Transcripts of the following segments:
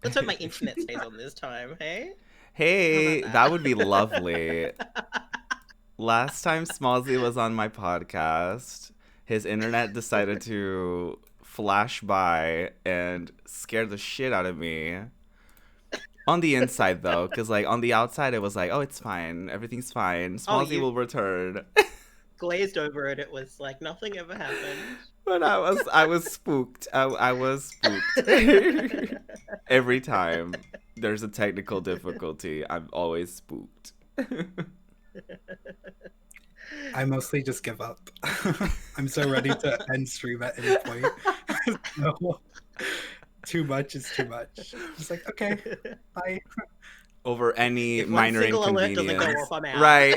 Let's hope my internet stays on this time, hey? How Hey, about that? that would be lovely. Last time Smalzsy was on my podcast, his internet decided to flash by and scare the shit out of me. On the inside, though, because like on the outside, it was like, oh, it's fine, everything's fine. Oh, Smalzsy you will return. glazed over it. It was like nothing ever happened. But I was spooked. I was spooked. Every time there's a technical difficulty, I'm always spooked. I mostly just give up. I'm so ready to end stream at any point. No, too much is too much. Just like, okay, bye. Over any If one minor single alert doesn't go inconvenience. off, I'm out. Right.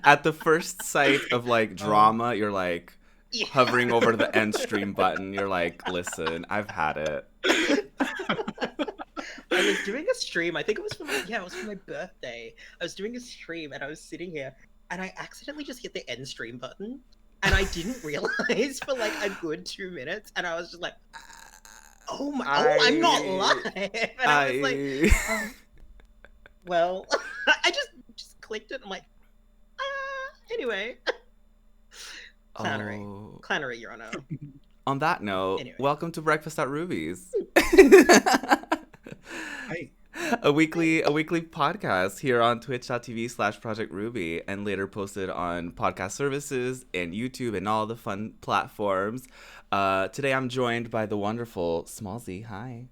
At the first sight of like drama, you're like Yeah. hovering over the end stream button. You're like, listen, I've had it. I was doing a stream. I think it was for my birthday. I was doing a stream and I was sitting here and I accidentally just hit the end stream button and I didn't realize for like a good 2 minutes and I was just like, oh my, I'm not live. And I was like, well, I just clicked it. I'm like, anyway. Clownery. Oh. Clownery, Your Honor. On that note, Anyway. welcome to Breakfast at Ruby's. Hi. A weekly podcast here on twitch.tv/ProjectRuby and later posted on podcast services and YouTube and all the fun platforms. Today I'm joined by the wonderful Smalzsy. Hi.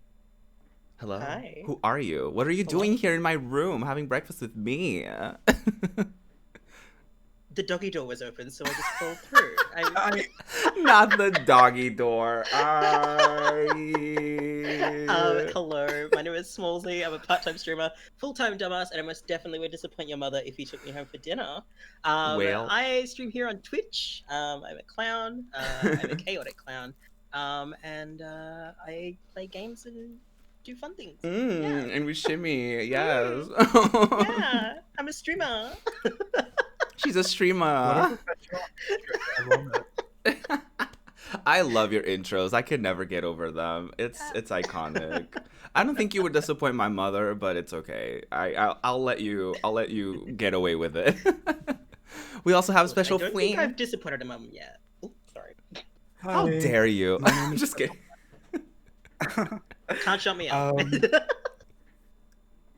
Hello. Hi. Who are you? What are you Hello. doing here in my room having breakfast with me? The doggy door was open, so I just crawled through. Not the doggy door. Hello, my name is Smalzsy. I'm a part-time streamer, full-time dumbass, and I most definitely would disappoint your mother if you took me home for dinner. Well. I stream here on Twitch. I'm a clown. I'm a chaotic clown. And I play games and do fun things. And we shimmy, yes. Yeah, I'm a streamer. She's a streamer. I love it. I love your intros. I could never get over them. It's iconic. I don't think you would disappoint my mother, but it's okay. I'll let you get away with it. We also have special I don't think I've Fwiend. disappointed a mum yet. Oh, sorry. How Hi. dare you? My name I'm is just kidding. Can't shut me up.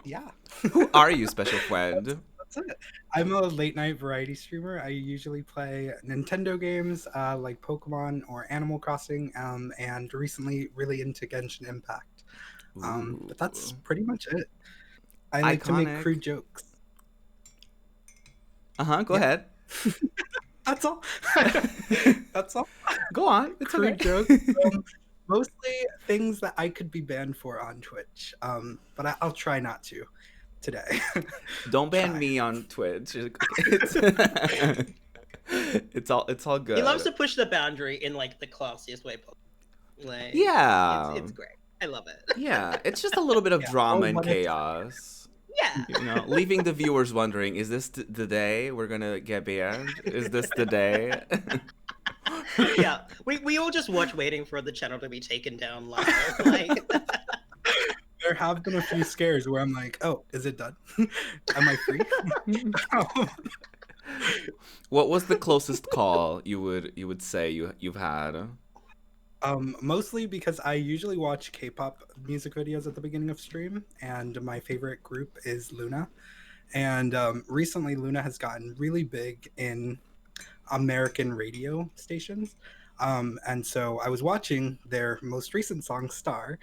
Yeah. Who are you, special friend? That's it. I'm a late night variety streamer. I usually play Nintendo games like Pokemon or Animal Crossing, and recently really into Genshin Impact. But that's pretty much it. I like to make Iconic. crude jokes. Go ahead. That's all. That's all. Go on. It's Crude okay. jokes. Mostly things that I could be banned for on Twitch. But I'll try not to today. Don't ban Try. me on Twitch. It's all good. He loves to push the boundary in like the classiest way possible. Like, Yeah. it's great. I love it. Yeah, it's just a little bit of Yeah. drama Oh, and what a- chaos. Yeah. You know, leaving the viewers wondering, is this the day we're gonna get banned? Is this the day? Yeah. We all just watch waiting for the channel to be taken down live. Like, There have been a few scares where I'm like, oh, is it done? Am I free? What was the closest call you would say you've had? Mostly because I usually watch K-pop music videos at the beginning of stream, and my favorite group is Luna. And recently, Luna has gotten really big in American radio stations. And so I was watching their most recent song, Star.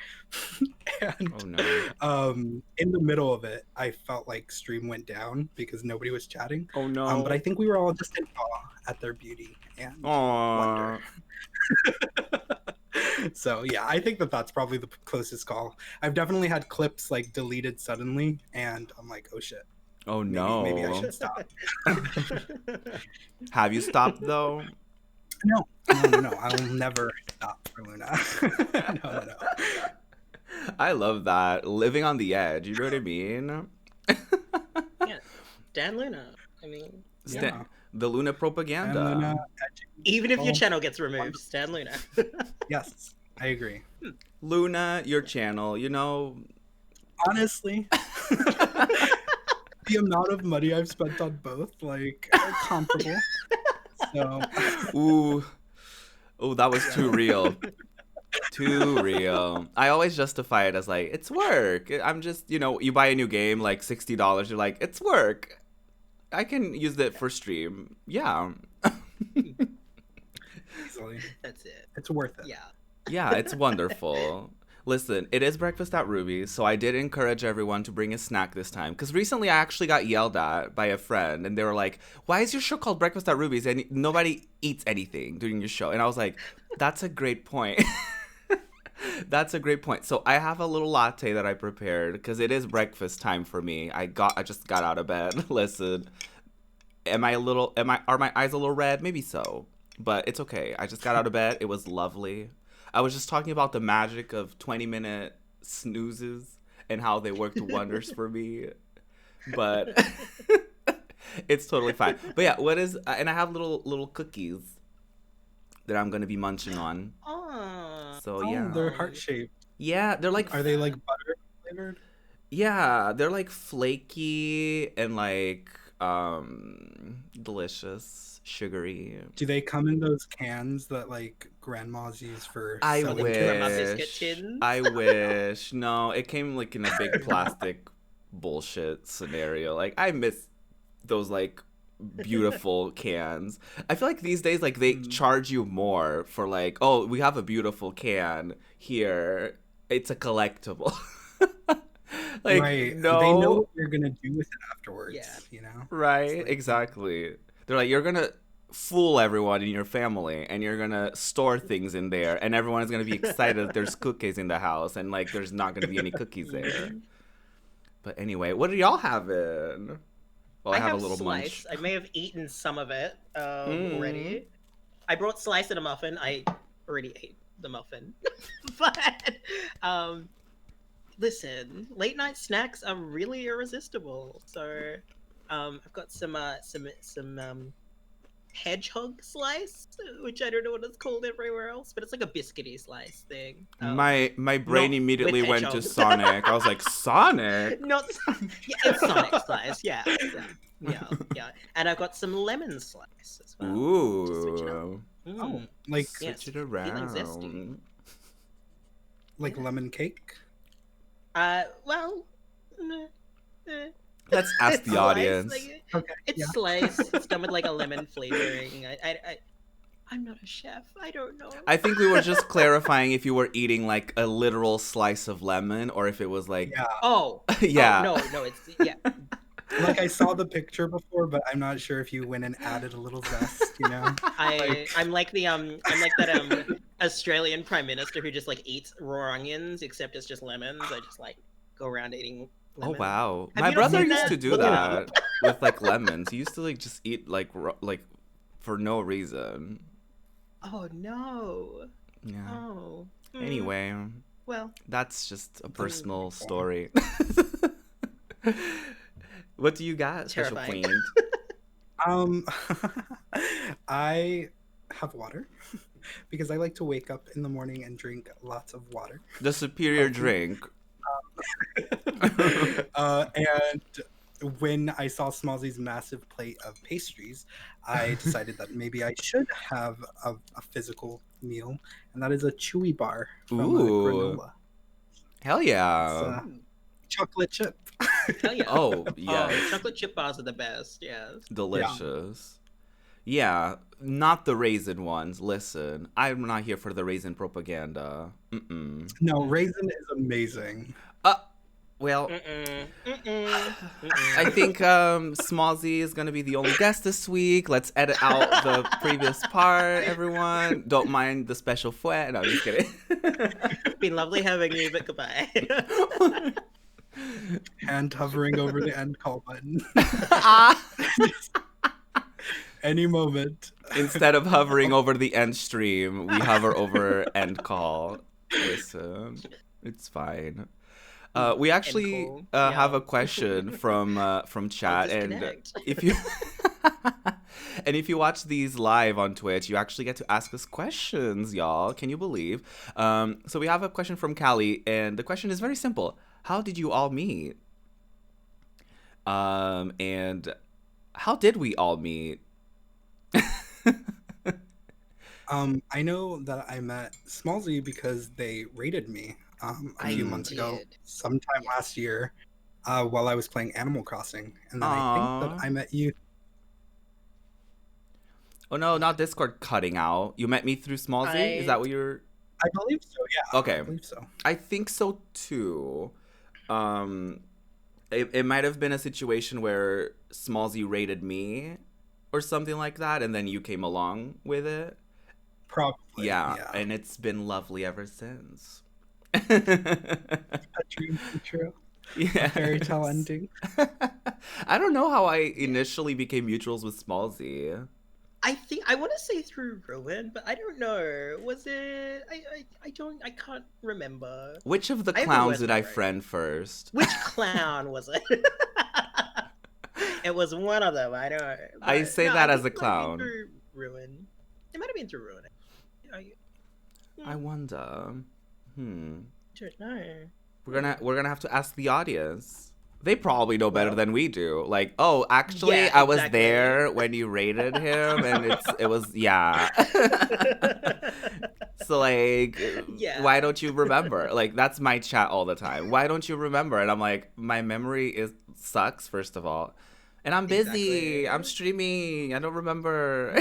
And Oh no. in the middle of it, I felt like stream went down because nobody was chatting. Oh no. But I think we were all just in awe at their beauty and Aww. wonder. So yeah, I think that's probably the closest call. I've definitely had clips like deleted suddenly, and I'm like, oh shit, Oh no. maybe I should stop. Have you stopped though? No. I will never stop for Luna. No. I love that. Living on the edge, you know what I mean? yeah. Dan Luna. I mean, Yeah. The Luna propaganda. And Luna, even if your Oh. channel gets removed, Stan Luna. yes, I agree. Luna, your channel, you know. Honestly, the amount of money I've spent on both, like, are comparable. So, Ooh, oh, that was too yeah. real. Too real. I always justify it as like, it's work. I'm just, you buy a new game, like $60. You're like, it's work. I can use it for stream. Yeah. Easily. That's it. It's worth it. Yeah. Yeah, it's wonderful. Listen, it is breakfast at Ruby's, so I did encourage everyone to bring a snack this time. Because recently I actually got yelled at by a friend, and they were like, why is your show called Breakfast at Ruby's and nobody eats anything during your show? And I was like, that's a great point. That's a great point. So I have a little latte that I prepared because it is breakfast time for me. I just got out of bed. Listen, are my eyes a little red? Maybe so, but it's okay. I just got out of bed. It was lovely. I was just talking about the magic of 20-minute snoozes and how they worked wonders for me. But it's totally fine. But yeah, and I have little cookies that I'm gonna be munching on. Oh. So yeah. They're heart-shaped. Yeah, they're like. Are they like butter flavored? Yeah, they're like flaky and like delicious, sugary. Do they come in those cans that like grandmas use for I sewing Grandma kits? biscuit wish. tins? I wish. No, it came like in a big plastic bullshit scenario. Like I miss those like beautiful cans. I feel like these days like they charge you more for like, oh, we have a beautiful can here. It's a collectible. Like Right. no, They know what you're gonna do with it afterwards. Yeah. You know. right, It's like- exactly. They're like, you're gonna fool everyone in your family and you're gonna store things in there and everyone is gonna be excited that there's cookies in the house and like there's not gonna be any cookies there. But anyway, what are y'all having? Well, I have a little slice. munch. I may have eaten some of it already. I brought slice and a muffin. I already ate the muffin. But listen, late night snacks are really irresistible. So I've got some hedgehog slice, which I don't know what it's called everywhere else, but it's like a biscuity slice thing. My brain not immediately with went to hedgehogs. Sonic. I was like, Sonic? Not yeah, it's Sonic slice. Yeah. And I've got some lemon slice as well. To switch it up. Ooh. Oh, like Yeah. Switch it around. zesty. like lemon cake. Well, Let's ask it's the sliced, audience. Okay. It's yeah. sliced. It's done with like a lemon flavoring. I'm not a chef. I don't know. I think we were just clarifying if you were eating like a literal slice of lemon or if it was like, Yeah. Oh. yeah. Oh, no, it's yeah. Like I saw the picture before, but I'm not sure if you went and added a little zest. You know. I'm like that Australian prime minister who just like eats raw onions, except it's just lemons. I just like go around eating Oh lemons. wow. Have My you not brother seen used that? to do Look it that up. with like lemons. He used to like just eat like for no reason. Oh no. Yeah. Oh. Anyway, Well, that's just a personal cool. story. What do you got, Special Terrifying. Queen? I have water because I like to wake up in the morning and drink lots of water. The superior Okay. drink. And when I saw Smalzsy's massive plate of pastries, I decided that maybe I should have a physical meal, and that is a chewy bar from Ooh. granola. Hell It's yeah. chocolate chip. hell yeah. Oh, yeah. Oh, chocolate chip bars are the best. Yes. Delicious. Yeah, not the raisin ones. Listen, I'm not here for the raisin propaganda. Mm-mm. No, raisin is amazing. Well, Mm-mm. I think Smalzsy is going to be the only guest this week. Let's edit out the previous part, everyone. Don't mind the special fwet. No, I'm just kidding. Been lovely having you, but goodbye. Hand hovering over the end call button. Any moment. Instead of hovering over the end stream, we hover over end call. Listen, it's fine. We actually call. have Yeah. a question from chat, and disconnect. if you And if you watch these live on Twitch, you actually get to ask us questions, y'all. Can you believe? So we have a question from Callie, and the question is very simple. How did you all meet? And how did we all meet? I know that I met Smalzsy because they rated me a few months ago, did. sometime last year, while I was playing Animal Crossing, and then I think that Aww. I met you. Oh no, not Discord cutting out. You met me through Smalzsy? Is that what you're... I believe so. Yeah, Okay. I believe so. I think so too. It might have been a situation where Smalsy rated me or something like that, and then you came along with it. Probably. Yeah, and it's been lovely ever since. A dream come true. Yeah. A fairy tale ending. I don't know how I initially became mutuals with Smalsy. I think I want to say through Ruin, but I don't know. Was it? I can't remember. Which of the I have the clowns worst did I memory. friend first? Which clown was it? It was one of them. I know. I but say no, that I as think a it might have been clown. through Ruin. It might have been through Ruin. I wonder. Don't know. We're gonna have to ask the audience. They probably know better Well- than we do. Like, oh, actually, Yeah, I was exactly. there when you rated him, and it was yeah. So like, Yeah. why don't you remember? Like, that's my chat all the time. Why don't you remember? And I'm like, my memory sucks, first of all, and I'm busy. Exactly. I'm streaming. I don't remember.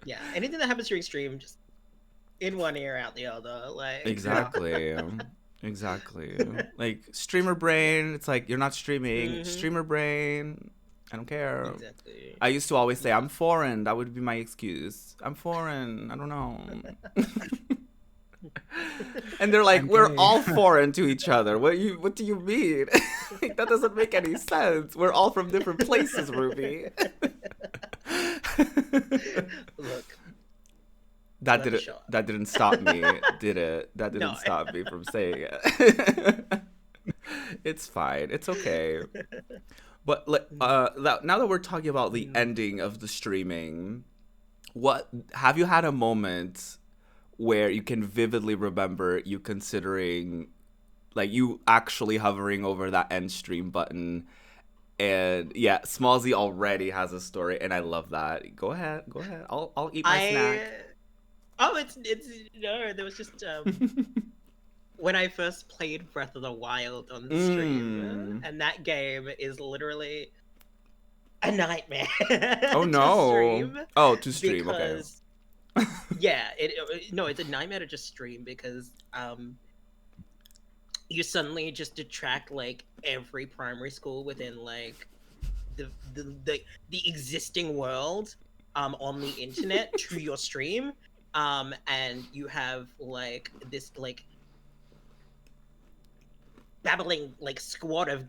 Yeah, anything that happens during stream, just in one ear, out the other. Like Exactly. Exactly. Like streamer brain, it's like you're not streaming. Mhm. Streamer brain, I don't care. Exactly. I used to always say I'm foreign. That would be my excuse. I'm foreign. I don't know. And they're like, I'm we're gay." all foreign to each other. What do you mean? Like, that doesn't make any sense. We're all from different places, Ruby. Look, That Let it didn't show. that didn't stop me, did it? That didn't No. stop me from saying it. It's fine. It's okay. But now that we're talking about the ending of the streaming, what have you had a moment where you can vividly remember you considering, like, you actually hovering over that end stream button? And yeah, Smalsy already has a story, and I love that. Go ahead. I'll eat my snack. Oh, it's no. There was just when I first played Breath of the Wild on stream, and that game is literally a nightmare. Oh to no! stream Oh, to stream. because, yeah, no, it's a nightmare to just stream because you suddenly just attract like every primary school within like the existing world on the internet to your stream. And you have like this like babbling like squad of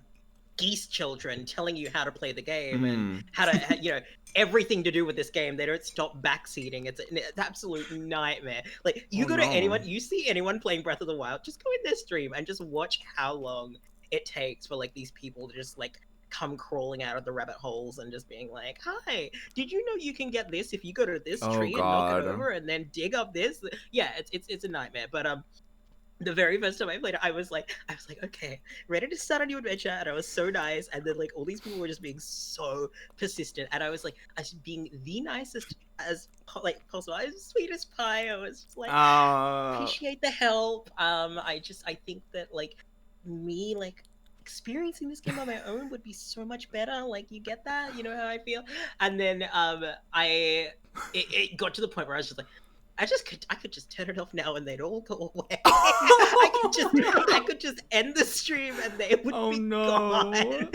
geese children telling you how to play the game and how to everything to do with this game. They don't stop backseating. It's an absolute nightmare. Like you Oh, go to no. anyone, you see anyone playing Breath of the Wild, just go in their stream and just watch how long it takes for like these people to just like come crawling out of the rabbit holes and just being like, hi, did you know you can get this if you go to this Oh, tree and knock it God. over and then dig up this? Yeah, it's a nightmare. But the very first time I played it, I was like, okay, ready to start a new adventure, and I was so nice, and then like all these people were just being so persistent, and I was like, I was being the nicest as like possible. I was sweet as pie. I was just like, appreciate the help. I think that like me like experiencing this game on my own would be so much better. Like you get that, you know how I feel. And then it got to the point where I was just like, I could just turn it off now and they'd all go away. I could just end the stream and they would be gone.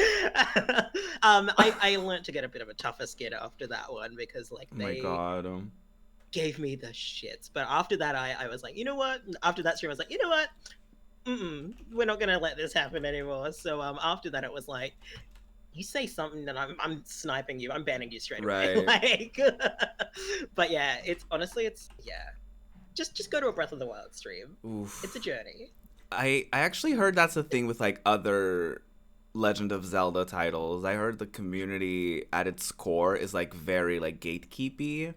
I learned to get a bit of a tougher skin after that one because like Oh my God. gave me the shits. But after that, I was like, you know what? After that stream, I was like, you know what? We're not gonna let this happen anymore. So after that, it was like, you say something that I'm sniping you. I'm banning you straight away. Like, but yeah, it's just go to a Breath of the Wild stream. Oof. It's a journey. I actually heard that's a thing with like other Legend of Zelda titles. I heard the community at its core is like very like gatekeepy.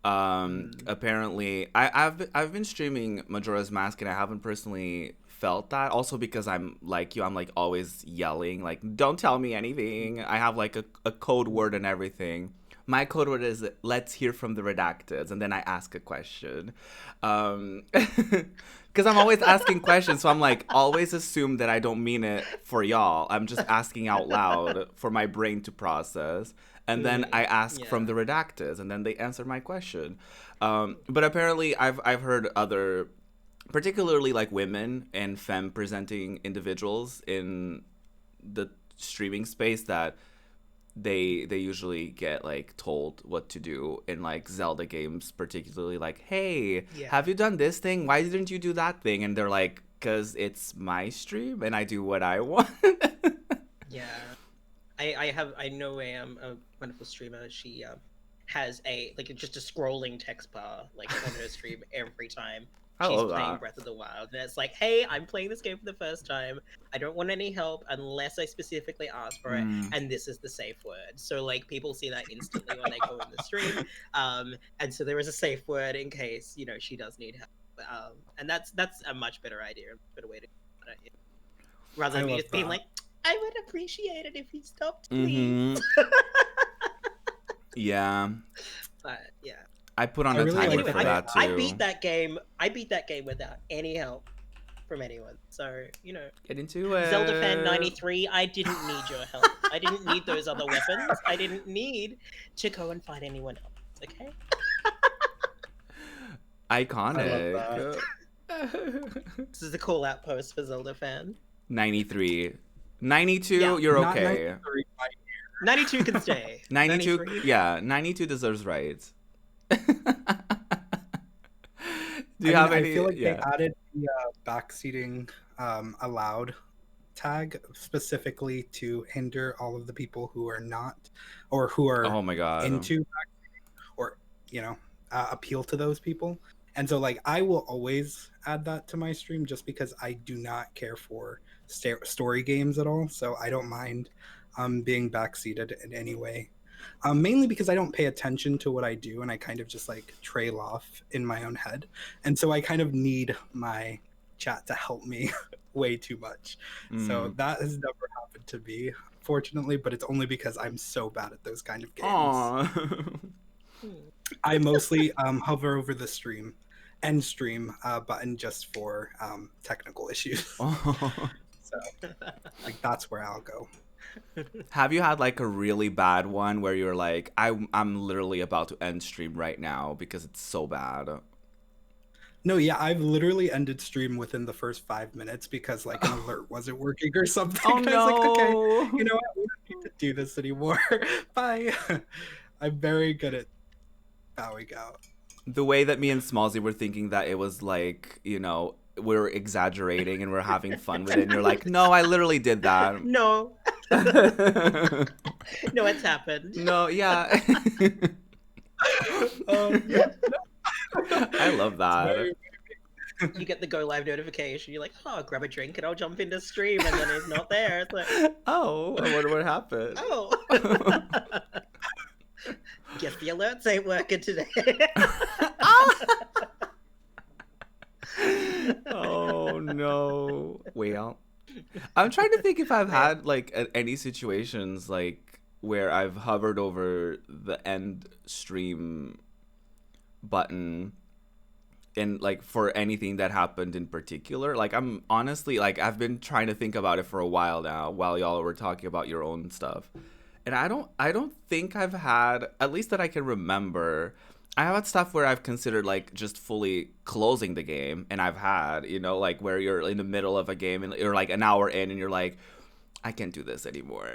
Apparently, I've been streaming Majora's Mask and I haven't personally felt that. Also because I'm like you, I'm like always yelling like, "Don't tell me anything." I have like a code word and everything. My code word is "Let's hear from the redacteds," and then I ask a question. Because I'm always asking questions, so I'm like always assume that I don't mean it for y'all. I'm just asking out loud for my brain to process. And then I ask from the redactors, and then they answer my question. But apparently, I've heard other, particularly like women and femme presenting individuals in the streaming space, that they usually get like told what to do in like Zelda games, particularly like, "Hey, have you done this thing? Why didn't you do that thing?" And they're like, "'Cause it's my stream and I do what I want." Yeah. I know a wonderful streamer. She has just a scrolling text bar like on her stream every time I she's love playing that. Breath of the Wild. And it's like, hey, I'm playing this game for the first time. I don't want any help unless I specifically ask for it, and this is the safe word. So like people see that instantly when they go in the stream. And so there is a safe word in case, she does need help. And that's a much better idea, a better way to do it. Rather than me just being like, I would appreciate it if you stopped, please. Yeah. But yeah, I put on a really timer like for that too. I beat that game. I beat that game without any help from anyone. So Get into it. Zelda fan 93. I didn't need your help. I didn't need those other weapons. I didn't need to go and fight anyone else. Okay. Iconic. I love This is a call out post for Zelda fan. 93. 92, Yeah. you're Not okay. 93, 92 can stay. 92, 93? yeah, 92 deserves rights. Do you I have mean, any? I feel like they Yeah. added the backseating allowed tag specifically to hinder all of the people who are not, or who are Oh my god. into backseating, or appeal to those people. And so like I will always add that to my stream just because I do not care for story games at all. So I don't mind being backseated in any way. Mainly because I don't pay attention to what I do and I kind of just like trail off in my own head. And so I kind of need my chat to help me way too much. So that has never happened to me, fortunately, but it's only because I'm so bad at those kind of games. Aww. I mostly hover over the end stream button just for technical issues. So like that's where I'll go. Have you had like a really bad one where you're like, I'm literally about to end stream right now because it's so bad? No, yeah, I've literally ended stream within the first 5 minutes because like an alert wasn't working or something. Oh I was no. like, okay, you know what? We don't need to do this anymore. Bye. I'm very good at bowing out. The way that me and Smalzsy were thinking that it was like, we're exaggerating and we're having fun with it, and you're like, no, I literally did that. No. No, it's happened. No, yeah. I love that. You get the go live notification. You're like, oh, grab a drink and I'll jump into stream, and then he's not there. It's like, oh, I wonder what happened. oh. Guess the alerts ain't working today. Oh no. Well, I'm trying to think if I've had like any situations like where I've hovered over the end stream button and like for anything that happened in particular. Like I'm honestly like I've been trying to think about it for a while now while y'all were talking about your own stuff. And I don't think I've had, at least that I can remember, I have had stuff where I've considered like just fully closing the game, and I've had, like where you're in the middle of a game and you're like an hour in and you're like, I can't do this anymore.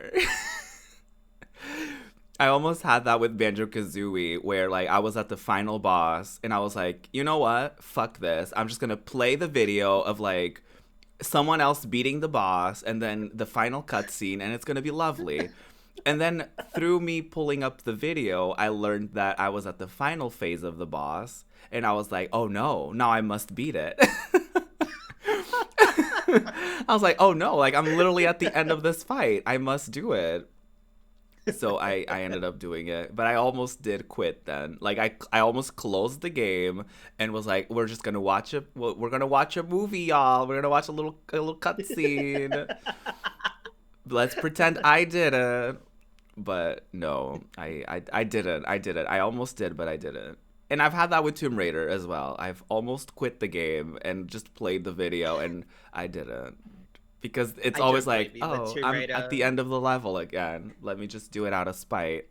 I almost had that with Banjo-Kazooie, where like I was at the final boss and I was like, you know what? Fuck this. I'm just gonna play the video of like someone else beating the boss and then the final cutscene, and it's gonna be lovely. And then through me pulling up the video, I learned that I was at the final phase of the boss, and I was like, oh no, now I must beat it. I was like, oh no, like I'm literally at the end of this fight. I must do it. So I ended up doing it, but I almost did quit then. Like I almost closed the game and was like, we're gonna watch a movie, y'all. We're gonna watch a little cutscene. Let's pretend I did it. But no, I didn't. I did it. I almost did, but I didn't. And I've had that with Tomb Raider as well. I've almost quit the game and just played the video, and I didn't. Because it's I always don't like, blame you with oh, Tomb I'm Raider. at the end of the level again. Let me just do it out of spite.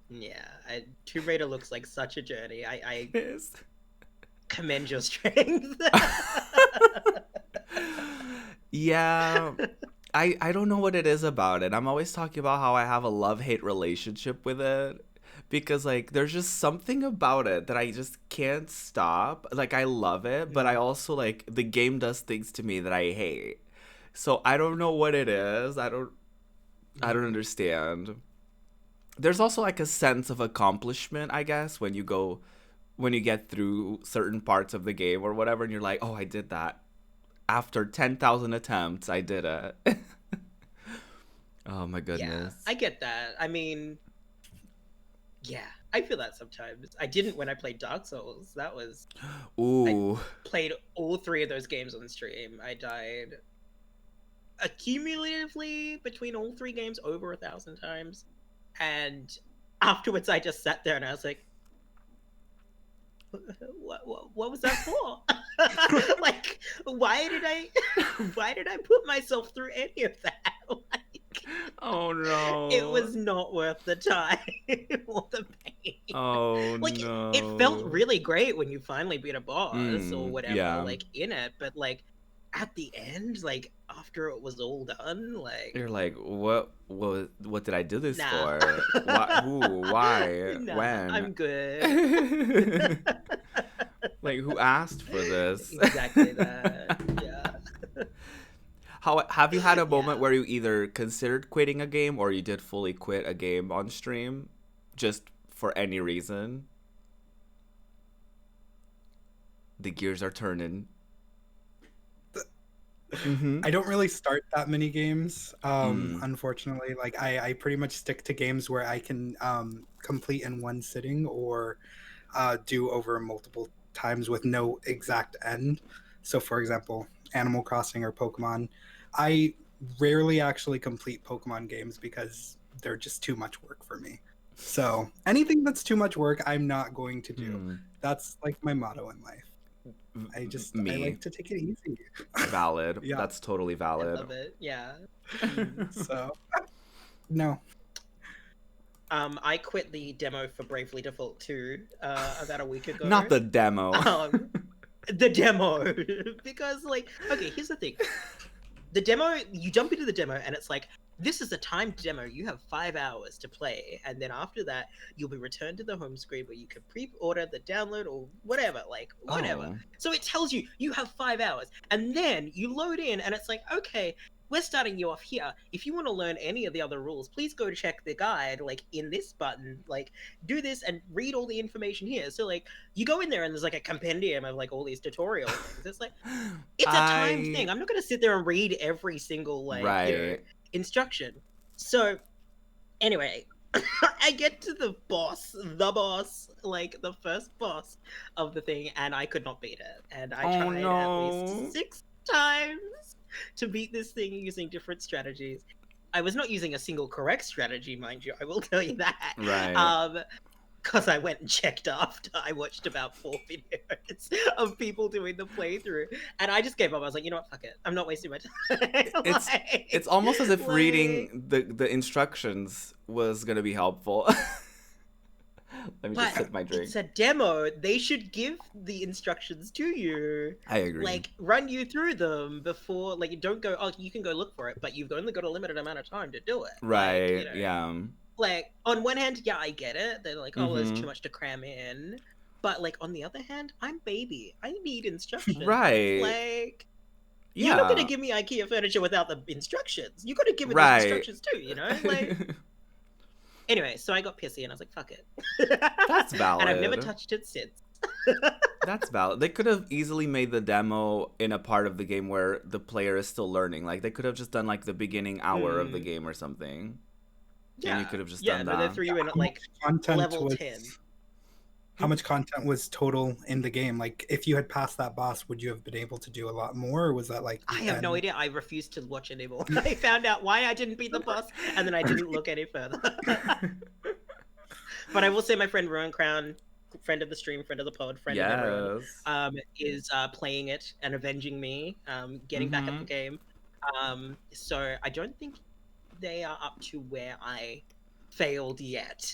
Yeah, Tomb Raider looks like such a journey. I Yes. commend your strength. Yeah. I don't know what it is about it. I'm always talking about how I have a love-hate relationship with it. Because, like, there's just something about it that I just can't stop. Like, I love it, but I also, like, the game does things to me that I hate. So I don't know what it is. I don't understand. There's also, like, a sense of accomplishment, I guess, when you get through certain parts of the game or whatever, and you're like, oh, I did that. After 10,000 attempts, I did it. Oh, my goodness. Yeah, I get that. I mean, yeah, I feel that sometimes. I didn't when I played Dark Souls. That was... Ooh. Played all 3 of those games on stream. I died accumulatively between all 3 games over 1,000 times. And afterwards, I just sat there and I was like, what was that for? Like, why did I put myself through any of that? Like, Oh no. it was not worth the time or the pain. Oh like, no. it felt really great when you finally beat a boss or whatever, yeah. like in it, but like at the end, like after it was all done, like you're like, what did I do this Nah. for? Why, who? Why? nah, when? I'm good. Like, who asked for this? Exactly that. Yeah. How have you had a moment Yeah. where you either considered quitting a game or you did fully quit a game on stream, just for any reason? The gears are turning. I don't really start that many games, Mm. unfortunately. Like I pretty much stick to games where I can complete in one sitting or do over multiple times with no exact end. So, for example, Animal Crossing or Pokemon. I rarely actually complete Pokemon games because they're just too much work for me. So anything that's too much work, I'm not going to do. Hmm. That's like my motto in life. I Me. like to take it easy. Valid. Yeah. That's totally I valid. love it. Yeah. So no. I quit the demo for Bravely Default 2 about a week ago. Not the demo. The demo. Because, like, okay, here's the thing. The demo, you jump into the demo and it's like, this is a timed demo. You have 5 hours to play. And then after that, you'll be returned to the home screen where you can pre-order the download or whatever, like, whatever. Oh. So it tells you, you have 5 hours. And then you load in and it's like, okay, we're starting you off here. If you want to learn any of the other rules, please go check the guide, like, in this button. Like, do this and read all the information here. So, like, you go in there and there's, like, a compendium of, like, all these tutorial things. It's like, it's a timed thing. I'm not going to sit there and read every single, like, you know, instruction. So, anyway, I get to the boss, like, the first boss of the thing, and I could not beat it. And I tried at least 6 times to beat this thing using different strategies. I was not using a single correct strategy, mind you, I will tell you that. Right. Because I went and checked after. I watched about 4 videos of people doing the playthrough, and I just gave up. I was like, you know what, fuck it. I'm not wasting my time. It's almost as if reading the instructions was gonna be helpful. Let me just sip my drink. It's a demo. They should give the instructions to you. I agree. Like, run you through them before, like, you don't go, oh, you can go look for it, but you've only got a limited amount of time to do it. Right, like, you know, yeah. Like, on one hand, yeah, I get it. They're like, oh, there's too much to cram in. But, like, on the other hand, I'm baby. I need instructions. Right. Like, Yeah. you're not going to give me IKEA furniture without the instructions. You got to give me those instructions too, you know? Like... Anyway, so I got pissy and I was like, fuck it. That's valid. And I've never touched it since. That's valid. They could have easily made the demo in a part of the game where the player is still learning. Like, they could have just done, like, the beginning hour of the game or something. Yeah. And you could have just yeah, done but they that. threw you in at How like much content level was 10. how much content was total in the game? Like, if you had passed that boss, would you have been able to do a lot more, or was that like the I have no end? idea. I refused to watch anymore. I found out why I didn't beat the boss, and then I didn't look any further. But I will say my friend Ruin Crown, friend of the stream, friend of the pod, friend of everyone, is playing it and avenging me, getting back at the game. So I don't think they are up to where I failed yet.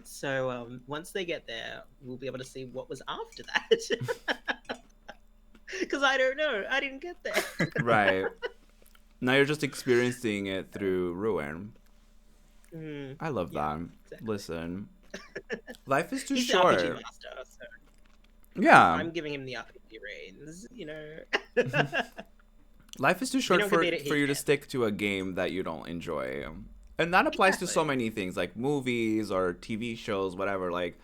So once they get there, we'll be able to see what was after that. Because I don't know. I didn't get there. Right. Now you're just experiencing it through Ruin. I love that. Exactly. Listen, life is too He's short. the RPG master, so Yeah. I'm giving him the RPG reins, you know. Life is too short don't for debate it, he you to can. stick to a game that you don't enjoy. And that applies to so Exactly. many things, like movies or TV shows, whatever. Like,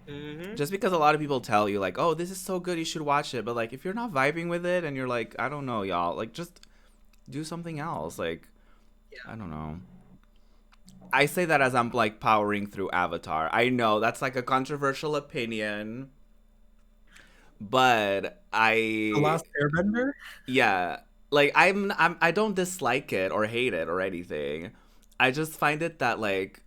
Mhm. just because a lot of people tell you, like, oh, this is so good, you should watch it. But, like, if you're not vibing with it and you're like, I don't know, y'all, like, just do something else. Like, I don't know. I say that as I'm, like, powering through Avatar. I know that's, like, a controversial opinion. But The Last Airbender? yeah, like I don't dislike it or hate it or anything. I just find it that, like,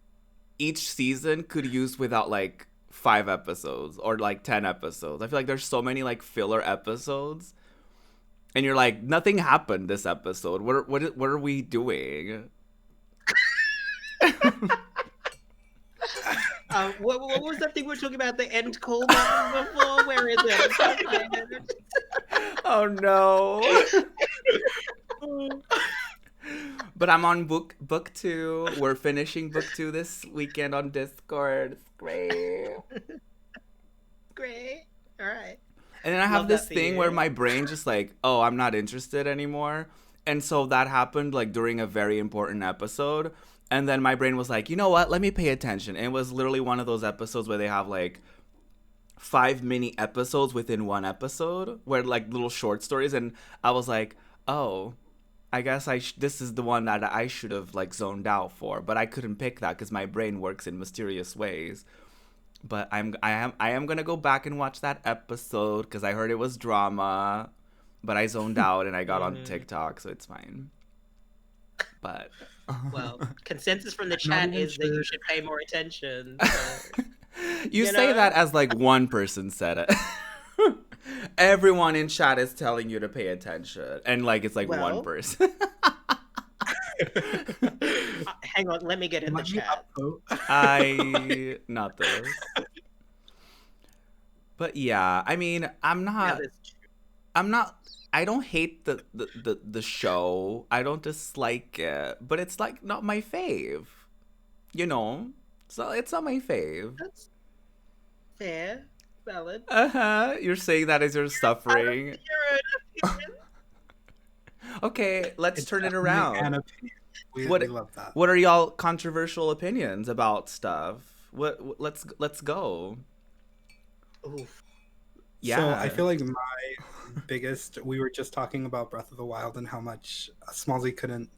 each season could use without, like, 5 episodes or, like, 10 episodes. I feel like there's so many, like, filler episodes, and you're like, nothing happened this episode. What are we doing? What was that thing we were talking about? The end call button before? Where is it? Oh no. But I'm on book 2. We're finishing book 2 this weekend on Discord. It's great. Great. All right. And then I Love have this that for thing you. where my brain just like, oh, I'm not interested anymore. And so that happened like during a very important episode. And then my brain was like, you know what? Let me pay attention. And it was literally one of those episodes where they have like 5 mini episodes within one episode, where like little short stories. And I was like, oh, I guess this is the one that I should have like zoned out for. But I couldn't pick that because my brain works in mysterious ways. But I am gonna go back and watch that episode because I heard it was drama, but I zoned out and I got on TikTok, so it's fine. But Well, consensus from the Not chat even is that you sure. should pay more attention. So. you You say know? that as like one person said it. Everyone in chat is telling you to pay attention, and like it's like one Well. person. Hang on, let me get in the Let me chat. upvote. Not those. But yeah, I mean, I'm Now not. that's true. I don't hate the show. I don't dislike it, but it's like not my fave. You know? So it's not my fave. That's fair, valid. You're saying that as you're suffering. Your own opinion. Okay, let's It's turn it definitely around. an opinion. We What- love that. What are y'all controversial opinions about stuff? Let's go. Oof. Yeah. So I feel like my biggest. We were just talking about Breath of the Wild and how much Smalzsy couldn't,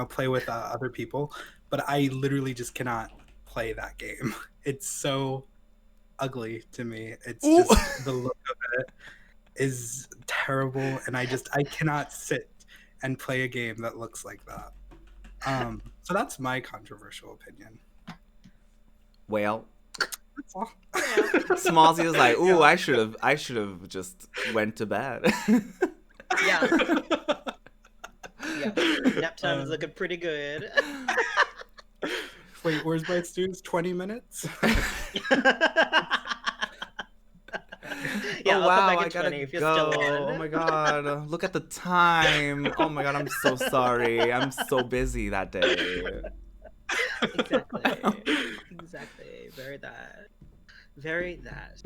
play with other people, but I literally just cannot play that game. It's so ugly to me. It's Ooh. just the look of it is terrible, and I cannot sit and play a game that looks like that. So that's my controversial opinion. Well, That's all. Smalzsy is like, ooh, I should have just went to bed. Yeah. Yeah. Nap time is looking pretty good. Wait, where's my students? 20 minutes? Yeah, Oh I'll wow, come back I in gotta 20 if you're go. still on. Oh my god, look at the time. Oh my god, I'm so sorry. I'm so busy that day. Exactly. Very that. Very that.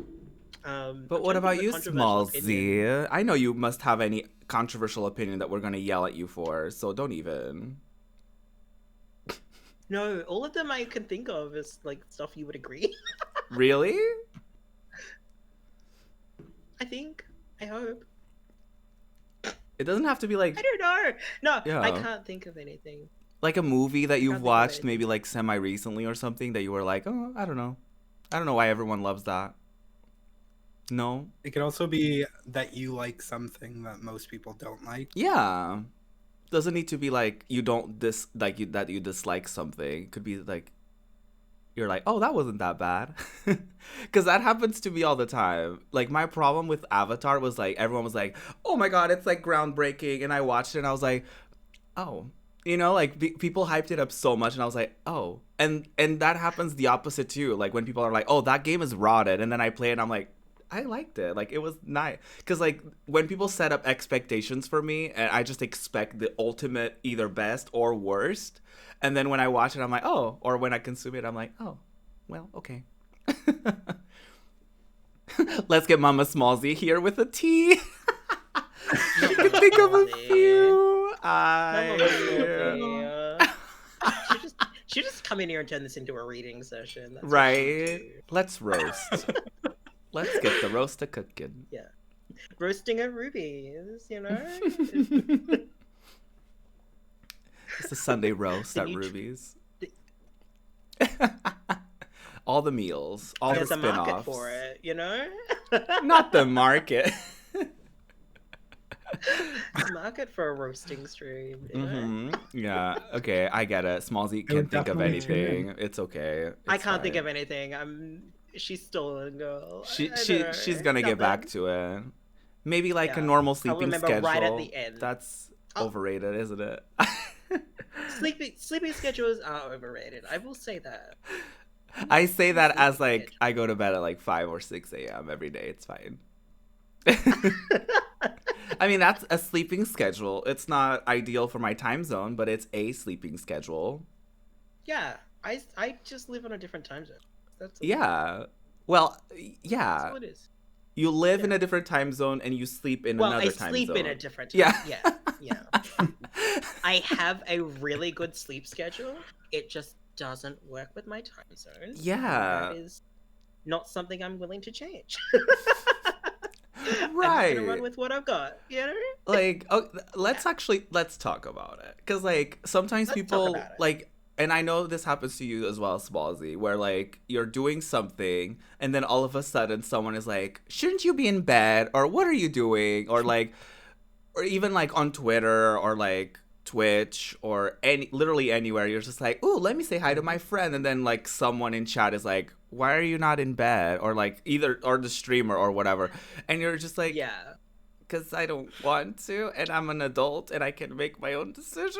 But what about you, Smalzsy? I know you must have any controversial opinion that we're gonna yell at you for, so don't even. No, all of them I can think of is like stuff you would agree. Really? I think. I hope. It doesn't have to be I like, don't know. No, I yeah, can't think of anything. like a movie that I you've can't think of watched maybe anything. like semi recently or something that you were like, oh, I don't know. I don't know why everyone loves that. No? It could also be that you like something that most people don't like. Yeah. Doesn't need to be like you don't like you that you dislike something. It could be like you're like, oh, that wasn't that bad. Because that happens to me all the time. Like, my problem with Avatar was like, everyone was like, oh my God, it's like groundbreaking. And I watched it and I was like, oh. You know, like people hyped it up so much and I was like, oh. And that happens the opposite too. Like, when people are like, oh, that game is rotted. And then I play it and I'm like, I liked it. Like, it was nice. Because, like, when people set up expectations for me and I just expect the ultimate either best or worst, and then when I watch it, I'm like, oh, or when I consume it, I'm like, oh, well, okay. Let's get Mama Smalzsy here with a tea. She can think of a few. She just come in here and turn this into a reading session. That's Right. Let's roast. Let's get the roast a cooking. Yeah. Roasting of rubies, you know? It's a Sunday roast at Ruby's. All the meals, all There's the a spin-offs. market for it, you know? Not the market. There's a market for a roasting stream, you know? Mm-hmm. Yeah. Okay, I get it. Smalzsy can't think of anything. It's okay. I can't think of anything. She's stolen, girl. She's gonna get back to it. Maybe like a normal sleeping schedule. Right at the end. That's overrated, isn't it? Sleeping schedules are overrated. I will say that. I say that as like I go to bed at like 5 or 6 a.m. every day. It's fine. I mean, that's a sleeping schedule. It's not ideal for my time zone, but it's a sleeping schedule. Yeah, I just live on a different time zone. That's yeah. Well, yeah. That's what it is. You live in a different time zone and you sleep in another time zone. I sleep in a different time. Yeah. I have a really good sleep schedule. It just doesn't work with my time zone. Yeah. That is not something I'm willing to change. Right. I'm gonna run with what I've got, you know? Like, let's talk about it. Because, like, sometimes people, like, and I know this happens to you as well, Smalzsy, where, like, you're doing something, and then all of a sudden someone is like, shouldn't you be in bed? Or what are you doing? Or, like, or even, like, on Twitter or, like, Twitch or literally anywhere, you're just like, ooh, let me say hi to my friend. And then, like, someone in chat is like, why are you not in bed? Or, like, or the streamer or whatever. And you're just like, yeah, because I don't want to, and I'm an adult and I can make my own decisions.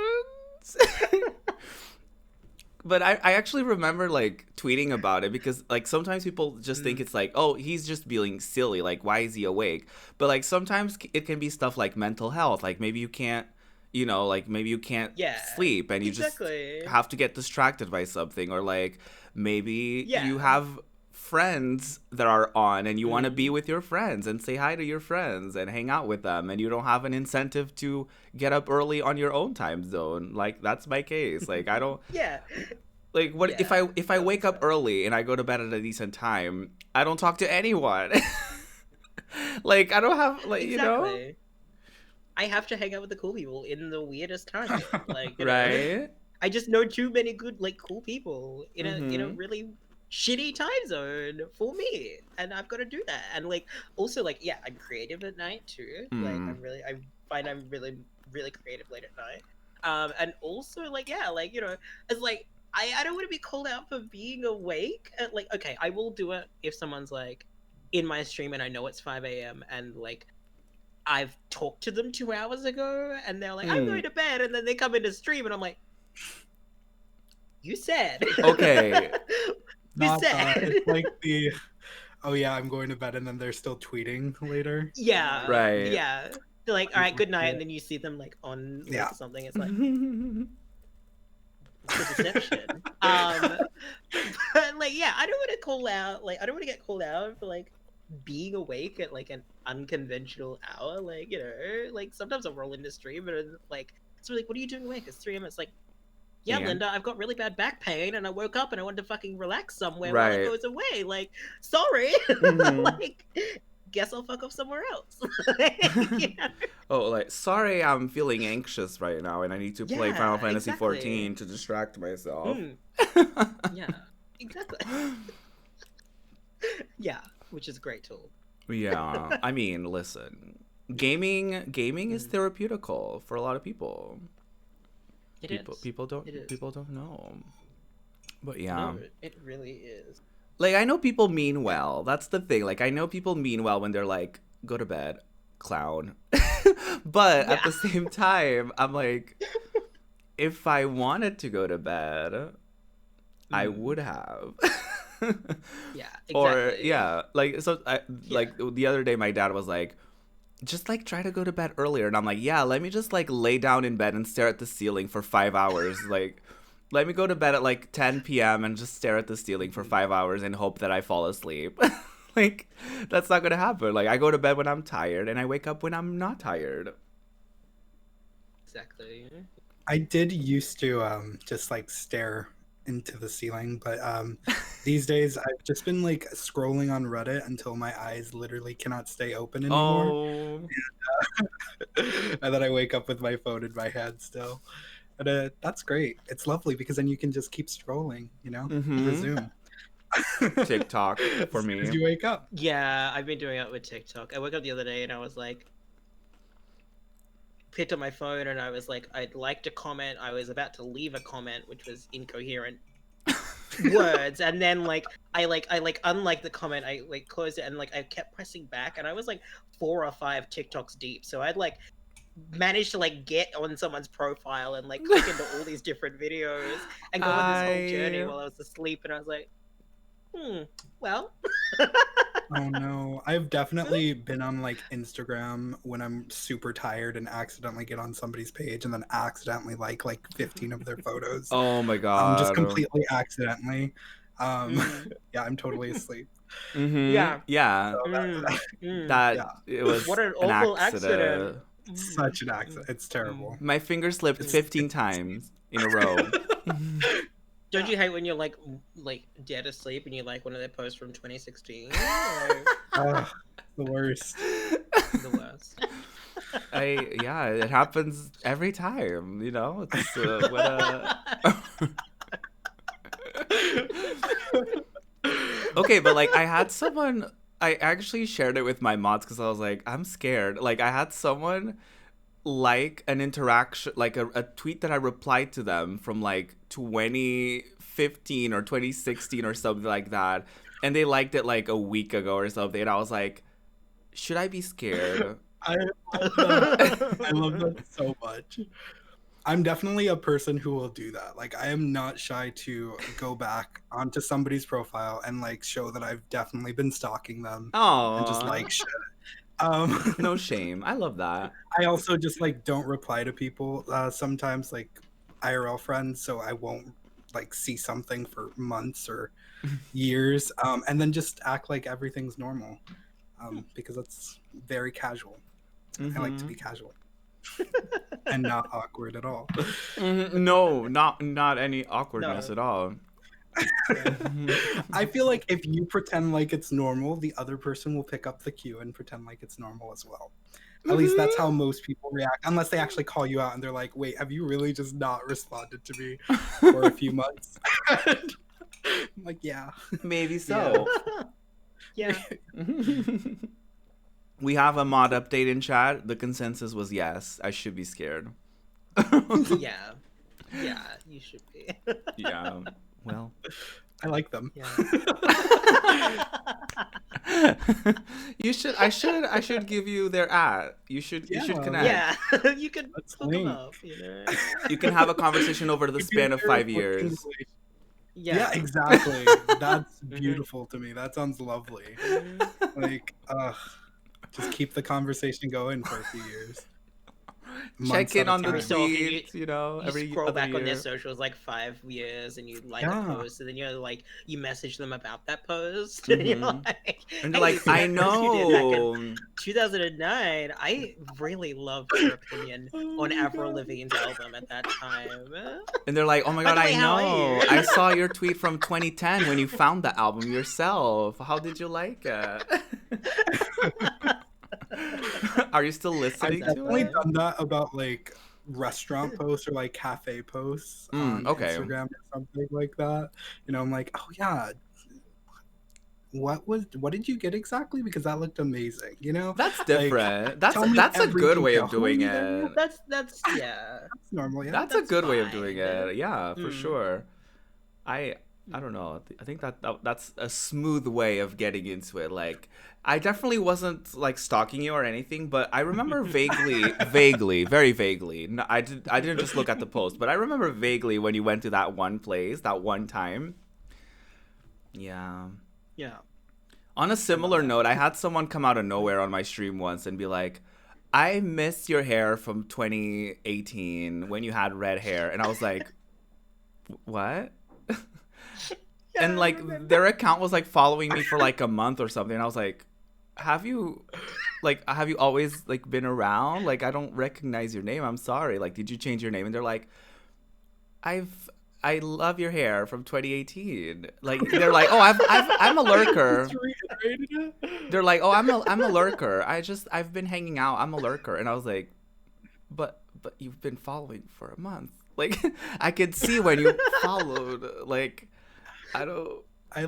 But I actually remember, like, tweeting about it because, like, sometimes people just think it's like, oh, he's just being silly. Like, why is he awake? But, like, sometimes it can be stuff like mental health. Like, maybe you can't, you know, like, maybe you can't sleep and you just have to get distracted by something. Or, like, maybe you have friends that are on and you want to be with your friends and say hi to your friends and hang out with them, and you don't have an incentive to get up early on your own time zone. Like, that's my case. Like, I don't like, what if I wake up early and I go to bed at a decent time, I don't talk to anyone. Like, I don't have, like, you know, I have to hang out with the cool people in the weirdest time. Like, you right know, I just know too many good, like, cool people in a really shitty time zone for me, and I've got to do that. And, like, also, like, yeah, I'm creative at night too. Like, I find I'm really creative late at night. And also, like, yeah, like, you know, it's like I don't want to be called out for being awake. Like, okay, I will do it if someone's like in my stream and I know it's 5 a.m. and like I've talked to them 2 hours ago and they're like, I'm going to bed, and then they come into stream and I'm like, you said okay. Not that. It's like the, oh yeah, I'm going to bed, and then they're still tweeting later. Yeah. Right. Yeah. They're like, all right, good night, and then you see them like on like, something. It's like it's a deception. But like, yeah, I don't want to call out. Like, I don't want to get called out for like being awake at like an unconventional hour. Like, you know, like sometimes I'll roll into stream and like, so like, what are you doing awake? It's 3 a.m. It's like, yeah, And- Linda, I've got really bad back pain, and I woke up and I wanted to fucking relax somewhere while Right. it goes away. Like, sorry. Mhm. Like, guess I'll fuck off somewhere else. Yeah. Oh, like, sorry, I'm feeling anxious right now and I need to play Yeah, Final Fantasy exactly. 14 to distract myself. Yeah, exactly. Yeah, which is a great tool. Yeah, I mean, listen, gaming is therapeutical for a lot of people. It is. People don't It is. people don't know. But yeah. No, it really is. Like, I know people mean well. That's the thing. Like, I know people mean well when they're like, go to bed, clown. But at the same time, I'm like, if I wanted to go to bed, I would have. Yeah, exactly. Or, yeah. Like, so, like, the other day, my dad was like, just, like, try to go to bed earlier. And I'm like, yeah, let me just, like, lay down in bed and stare at the ceiling for 5 hours. Like, let me go to bed at like 10 p.m. and just stare at the ceiling for 5 hours and hope that I fall asleep. Like, that's not gonna happen. Like, I go to bed when I'm tired and I wake up when I'm not tired. Exactly. I did used to just like stare into the ceiling, but these days I've just been like scrolling on Reddit until my eyes literally cannot stay open anymore. Oh. And then I wake up with my phone in my hand still. And that's great. It's lovely because then you can just keep scrolling, you know? Resume. TikTok for As soon as me. you wake up. Yeah, I've been doing it with TikTok. I woke up the other day and I was like, picked up my phone and I was like, I'd like to comment. I was about to leave a comment, which was incoherent words, and then I unliked the comment. I like closed it and like I kept pressing back, and I was like 4 or 5 TikToks deep. So I'd like managed to like get on someone's profile and like click into all these different videos and go on this whole journey while I was asleep, and I was like, well. Oh no. I've definitely been on like Instagram when I'm super tired and accidentally get on somebody's page and then accidentally like 15 of their photos. Oh my god. Just completely accidentally. Yeah, I'm totally asleep. Yeah. Yeah. So That yeah. it was What an an awful accident. Such an accident. It's terrible. My finger slipped 15 times in a row. Don't you hate when you're like dead asleep and you like one of their posts from 2016? The worst. The worst. Yeah, it happens every time, you know? It's what Okay, but like I had someone, I actually shared it with my mods because I was like, I'm scared. Like I had someone like an interaction, like a tweet that I replied to them from like 2015 or 2016 or something like that. And they liked it like a week ago or something. And I was like, should I be scared? I love that. I love that so much. I'm definitely a person who will do that. Like, I am not shy to go back onto somebody's profile and like show that I've definitely been stalking them and just Aww. like shit. No shame. I love that. I also just like don't reply to people sometimes, like IRL friends, so I won't like see something for months or years, and then just act like everything's normal, because that's very casual. I like to be casual and not awkward at all. No, not any awkwardness at all. I feel like if you pretend like it's normal, the other person will pick up the cue and pretend like it's normal as well. At least that's how most people react, unless they actually call you out and they're like, wait, have you really just not responded to me for a few months? I'm like, yeah. Maybe so. Yeah. We have a mod update in chat. The consensus was yes, I should be scared. Yeah. Yeah, you should be. Yeah. Well, I like them. Yeah. I should give you their at. You should connect. Yeah. You could Let's hook them link. up, you know. You can have a conversation over the span of 5 years. Yeah, exactly. That's beautiful to me. That sounds lovely. Like, just keep the conversation going for a few years. months check in at a on the Every time. so often, tweets, you know, you every scroll other back on their year. socials like 5 years, and you like a Yeah. post, and then you're like, you message them about that post, and you're Mm-hmm. like, And they're "Hey, like, you see I that post you did back in know. 2009? I really loved your opinion Oh on my Avril God. Lavigne's album at that time. And they're like, oh my By God, the I way, how are know. you?" I saw your tweet from 2010 when you found the album yourself. How did you like it? Are you still I've listening to definitely it? Exactly. done that about like restaurant posts or like cafe posts on Okay. Instagram or something like that. I'm like, oh yeah, what did you get exactly? Because that looked amazing. That's Like different. That's tell me that's a every good way detail. of Who are doing you again? it. That's yeah. That's normal, yeah. That's a That's good way of doing fine. it. Yeah, for Mm. sure. I I don't know. I think that's a smooth way of getting into it. Like, I definitely wasn't like stalking you or anything, but I remember vaguely, very vaguely. No, I didn't just look at the post, but I remember vaguely when you went to that one place, that one time. Yeah. Yeah. On a similar note, I had someone come out of nowhere on my stream once and be like, "I miss your hair from 2018 when you had red hair," and I was like, "What?" Yeah, And I like remember. their account was like following me for like a month or something. And I was like, have you always like been around? Like, I don't recognize your name. I'm sorry. Like, did you change your name? And they're like, I love your hair from 2018. Like, they're like, oh, I'm a lurker. Just reiterated it. They're like, oh, I'm a lurker. I've been hanging out. I'm a lurker. And I was like, but you've been following for a month. Like, I could see when you followed. Like, I don't. I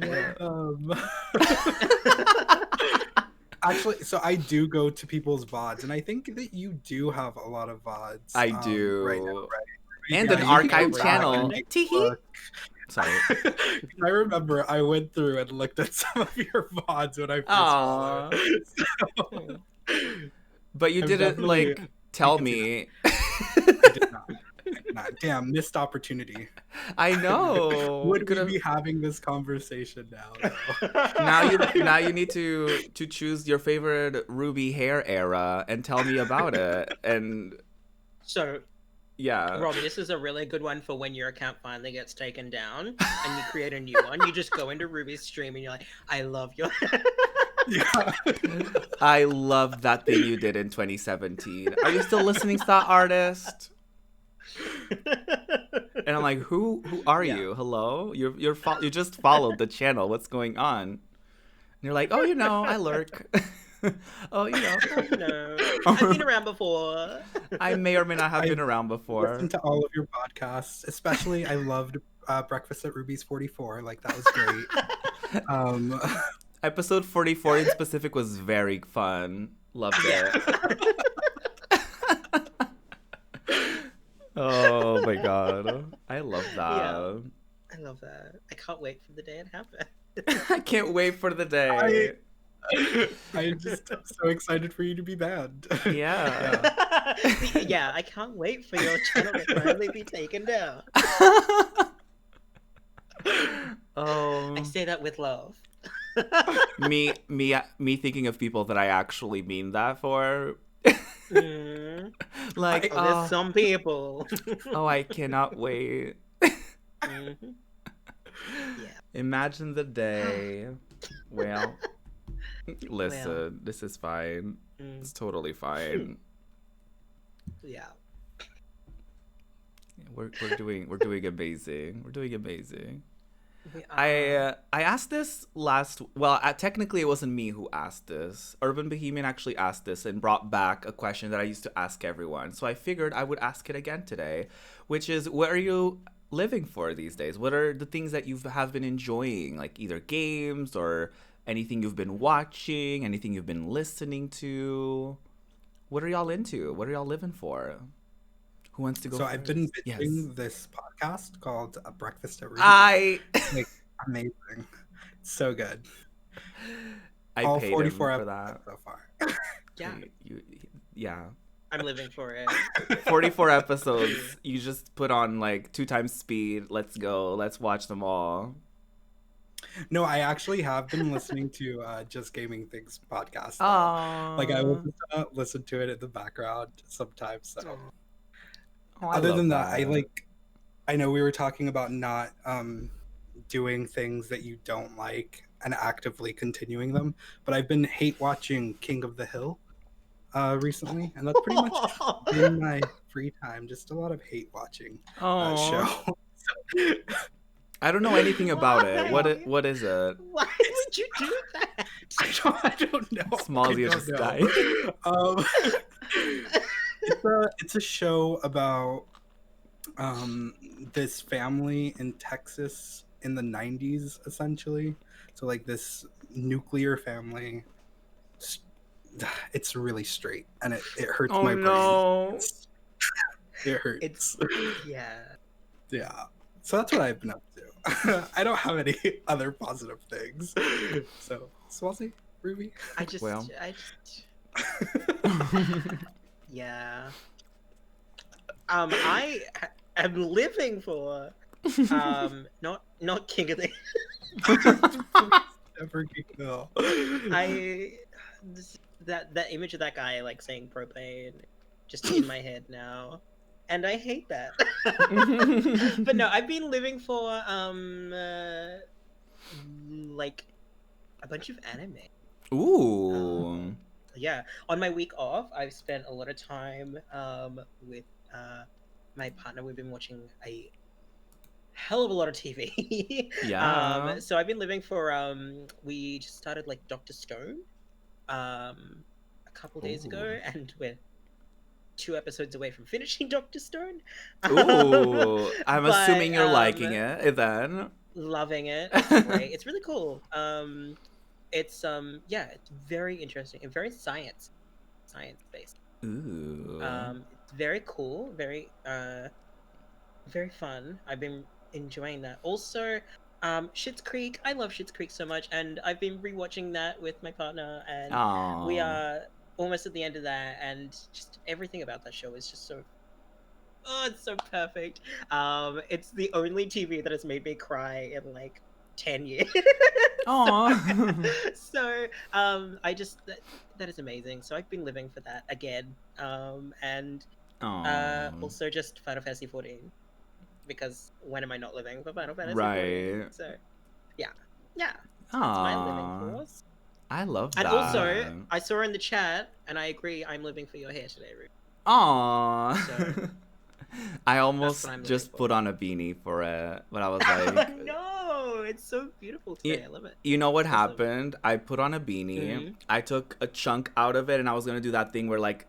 actually, so I do go to people's VODs, and I think that you do have a lot of VODs I right now, do. right? And Yeah, an you can archive go back channel. and take a Teehee. look. Sorry. I remember I went through and looked at some of your VODs when I first Aw. followed. So, But you I'm didn't definitely like tell reconsider. me. I did not. Damn, missed opportunity. I know. Would we Could've- be having this conversation now? now you need to choose your favorite Ruby hair era and tell me about it. And So, yeah. Robbie, this is a really good one for when your account finally gets taken down and you create a new one. You just go into Ruby's stream and you're like, I love your. Yeah. I love that thing you did in 2017. Are you still listening to that artist? And I'm like, who are Yeah. you? Hello? You just followed the channel. What's going on? And you're like, oh, I lurk. Oh, No, I've been around before. I may or may not have been around before. Listen to all of your podcasts, especially I loved Breakfast at Ruby's 44. Like that was great. Episode 44 in specific was very fun. Loved it. Oh my god. I love that. Yeah. I love that. I can't wait for the day it happens. I can't wait for the day. I'm just so excited for you to be banned. Yeah. Yeah, I can't wait for your channel to finally be taken down. Oh. I say that with love. me thinking of people that I actually mean that for. Mm. Like, Oh, there's some people. oh, I cannot wait. Mhm. Yeah. Imagine the day. Well, listen, this is fine. Mm. It's totally fine. Yeah. We're doing amazing. We're doing amazing. We are. I asked this technically it wasn't me who asked this. Urban Bohemian actually asked this and brought back a question that I used to ask everyone. So I figured I would ask it again today, which is, what are you living for these days? What are the things that you have been enjoying, like either games or anything you've been watching, anything you've been listening to? What are y'all into? What are y'all living for? Who wants to go So first? I've been Yes. binging this podcast called Breakfast at Ruby. I Like, amazing. It's so good. I All paid 44 him for episodes that. so far. Yeah. Yeah. I'm living for it. 44 episodes. You just put on like 2 times speed. Let's go. Let's watch them all. No, I actually have been listening to Just Gaming Things podcast though. Like I will Aww. just listen to it in the background sometimes. So Oh. Oh, I other love than that, that. I know we were talking about not doing things that you don't like and actively continuing them, but I've been hate watching King of the Hill recently, and that's pretty much been my free time. Just a lot of hate watching show. Oh, I don't know anything about it. Why? What is it? Why It's would you do that? I don't know. I Smalzsy don't just know. died. Um, it's a show about this family in Texas in the 90s, essentially. So like this nuclear family. It's really straight, and it hurts Oh my brain. no. It hurts. It's yeah. Yeah. So that's what I've been up to. I don't have any other positive things. So, Smalzsy, Ruby. Well. Yeah. I am living for not King of the Never go. that image of that guy like saying propane just in my head now, and I hate that. But no, I've been living for like a bunch of anime. Ooh. Yeah, on my week off, I've spent a lot of time with my partner. We've been watching a hell of a lot of TV. Yeah. So I've been living for we just started like Doctor Stone a couple days ago, Ooh. and we're 2 episodes away from finishing Doctor Stone. Ooh. I'm But, assuming you're liking it then. Loving it. It's great. It's really cool. It's it's very interesting and very science based. Ooh. It's very cool, very fun. I've been enjoying that. Also, Schitt's Creek. I love Schitt's Creek so much, and I've been rewatching that with my partner, and we Aww. are almost at the end of that, and just everything about that show is just so. Oh, it's so perfect. It's the only TV that has made me cry in like 10 years. Aww. So, I just that is amazing. So I've been living for that again. And Aww. also just Final Fantasy 14, because when am I not living for Final Fantasy 14? Right. So, yeah, yeah. So that's my living Aww. force. I love And that. also, I saw in the chat, and I agree. I'm living for your hair today, Ruby. Aww. So, I almost I'm living just for. put on a beanie for it, but I was like, No, it's so beautiful today. I love it. you know what Awesome. happened? I put on a beanie. Mhm. I took a chunk out of it, and I was gonna do that thing where like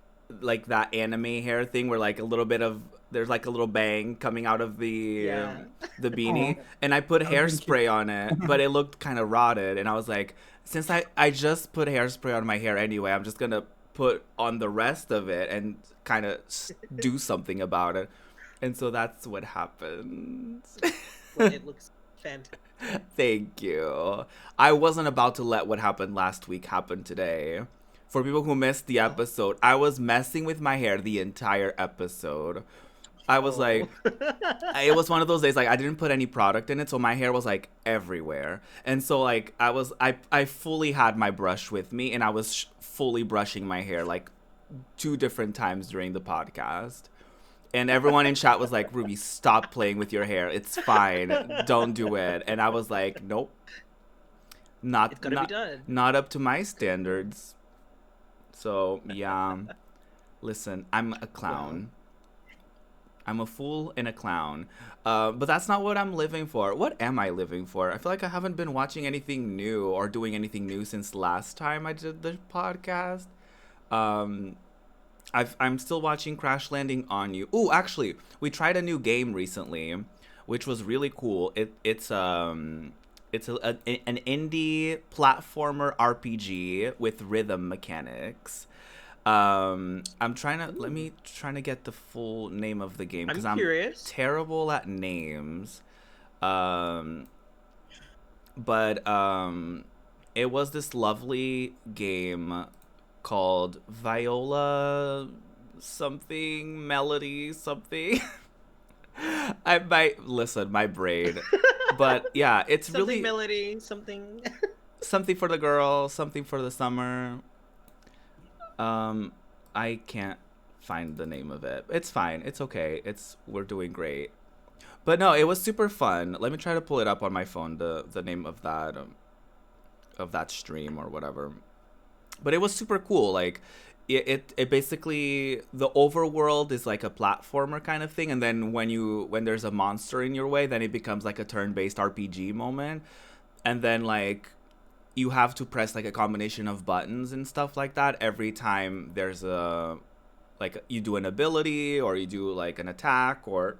that anime hair thing, where like a little bit of there's like a little bang coming out of Yeah. the beanie, Aw. and I put That would've been hairspray on it, but it looked kind of rotted, and I was like, since I just put hairspray on my hair anyway, I'm just gonna put on the rest of it and kind of do something about it. And so that's what happened. Well, it looks fantastic. Thank you. I wasn't about to let what happened last week happen today. For people who missed the episode, I was messing with my hair the entire episode. I was like, it was one of those days, like, I didn't put any product in it, so my hair was, like, everywhere. And so, like, I fully had my brush with me, and I was fully brushing my hair, like, 2 different times during the podcast. And everyone in chat was like, Ruby, stop playing with your hair. It's fine. Don't do it. And I was like, nope. It's gotta be done. Not up to my standards. So, yeah. Listen, I'm a clown. I'm a fool and a clown. But that's not what I'm living for. What am I living for? I feel like I haven't been watching anything new or doing anything new since last time I did the podcast. I'm still watching Crash Landing on You. Ooh, actually, we tried a new game recently, which was really cool. It's an indie platformer RPG with rhythm mechanics. I'm trying to get the full name of the game because I'm curious. terrible at names. But it was this lovely game called Viola something Melody something. My brain But yeah, it's Something really melody, something. something for the girl, something for the summer. I can't find the name of it. It's fine. It's okay. We're doing great. But no, it was super fun. Let me try to pull it up on my phone. The name of that stream or whatever. But it was super cool. Like it basically, the overworld is like a platformer kind of thing, and then when there's a monster in your way, then it becomes like a turn-based RPG moment, and then like you have to press like a combination of buttons and stuff like that every time there's a like you do an ability or you do like an attack or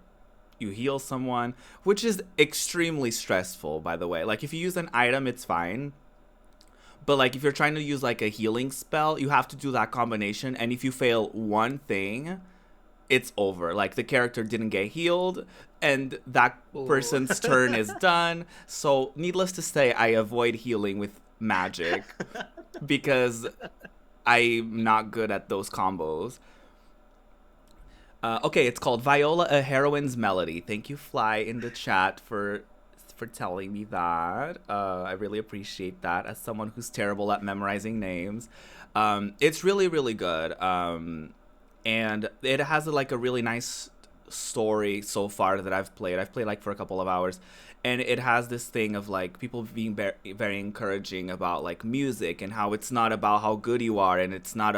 you heal someone, which is extremely stressful, by the way. Like if you use an item, it's fine. But like if you're trying to use like a healing spell, you have to do that combination, and if you fail one thing, it's over. Like the character didn't get healed and that person's turn is done. So needless to say, I avoid healing with magic because I'm not good at those combos. Okay, it's called Viola, a Heroine's Melody. Thank you, Fly, in the chat for telling me that. I really appreciate that as someone who's terrible at memorizing names. It's really, really good. And it has like a really nice story so far that I've played. I've played like for a couple of hours, and it has this thing of like people being very encouraging about like music and how it's not about how good you are, and it's not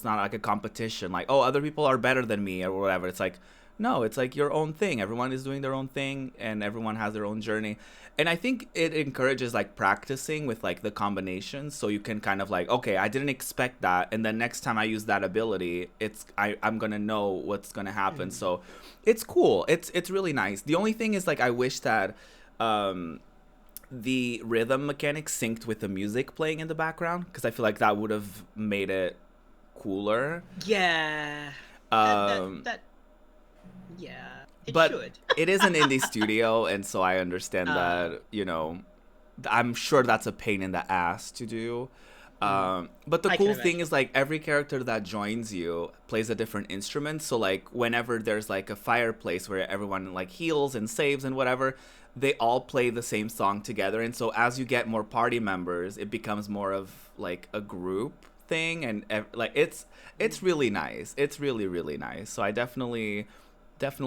like a competition like, oh, other people are better than me or whatever. It's like, no, it's like your own thing. Everyone is doing their own thing and everyone has their own journey. And I think it encourages like practicing with like the combinations, so you can kind of like, okay, I didn't expect that, and then next time I use that ability, I'm gonna know what's gonna happen. So it's cool. It's really nice. The only thing is like I wish that the rhythm mechanics synced with the music playing in the background, because I feel like that would have made it cooler. Yeah. Um, That yeah. It but should. it is an indie studio, and so I understand that, you know, I'm sure that's a pain in the ass to do. But the I can cool thing imagine. is like every character that joins you plays a different instrument. So like whenever there's like a fireplace where everyone like heals and saves and whatever, they all play the same song together. And so as you get more party members, it becomes more of like a group thing, and like it's really nice. It's really, really nice. So I definitely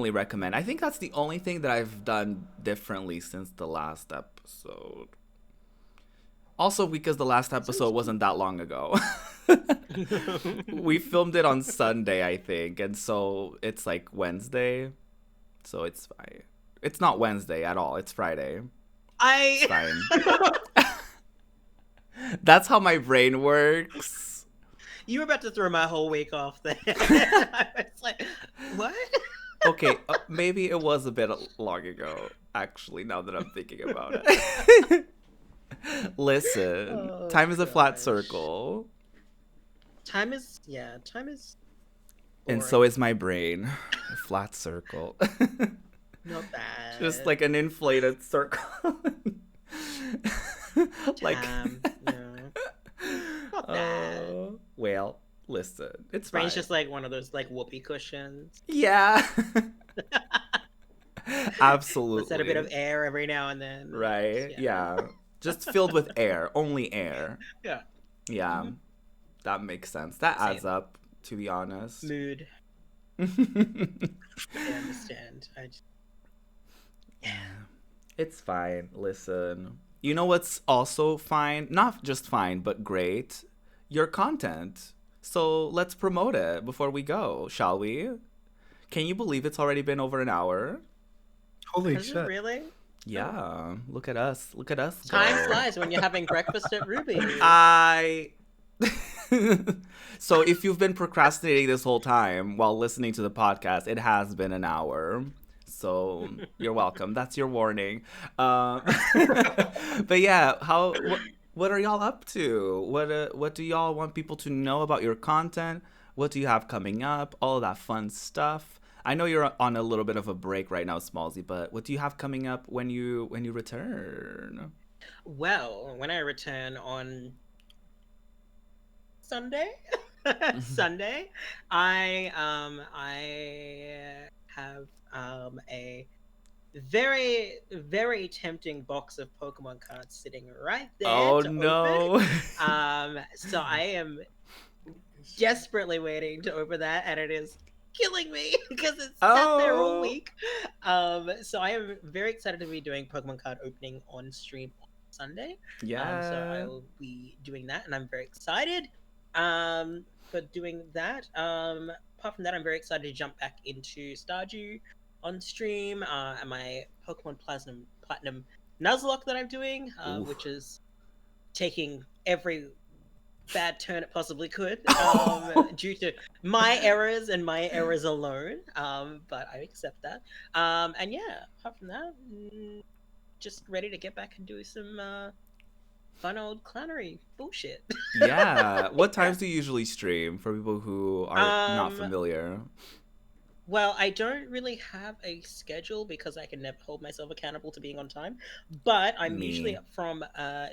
recommend. I think that's the only thing that I've done differently since the last episode. Also, because the last episode wasn't that long ago. We filmed it on Sunday, I think, and so it's like Wednesday. So it's fine. It's not Wednesday at all. It's Friday. It's fine. That's how my brain works. You were about to throw my whole week off there. I was like, what? Okay, maybe it was a bit long ago, actually, now that I'm thinking about it. Listen, time is a flat circle. Time is and so is my brain. A flat circle. Not bad. Just like an inflated circle. Like no. Not bad. Well, listen, it's Brain's fine. just like one of those like whoopee cushions. Yeah. Absolutely. Let's add a bit of air every now and then. Right? Yeah. Just filled with air. Only air. Yeah. Yeah. Mm-hmm. That makes sense. That adds up, to be honest. Mood. I understand. Yeah. It's fine. Listen. You know what's also fine? Not just fine, but great. Your content. So let's promote it before we go, shall we? Can you believe it's already been over an hour? Holy Is shit. it really? Yeah. Look at us. Look at us. Time flies when you're having breakfast at Ruby. So if you've been procrastinating this whole time while listening to the podcast, it has been an hour. So you're welcome. That's your warning. But yeah, what are y'all up to? What do y'all want people to know about your content? What do you have coming up? All of that fun stuff. I know you're on a little bit of a break right now, Smalzsy, but what do you have coming up when you return? Well, when I return on Sunday, Sunday, I have a very, very tempting box of Pokemon cards sitting right there Oh to no. open. So I am desperately waiting to open that, and it is killing me because it's sat there all Oh. week. So I am very excited to be doing Pokemon card opening on stream on Sunday. So Yeah. I'll be doing that, and I'm very excited. For doing that. Apart from that, I'm very excited to jump back into Stardew on stream. And my Pokemon Platinum Nuzlocke that I'm doing, which Oof. is taking every bad turn it possibly could, due to my errors and my errors alone. But I accept that. And yeah, apart from that, just ready to get back and do some fun old clownery bullshit. Yeah. What Yeah. times do you usually stream for people who are not Um, familiar? well, I don't really have a schedule because I can never hold myself accountable to being on time. But I'm usually Me. up from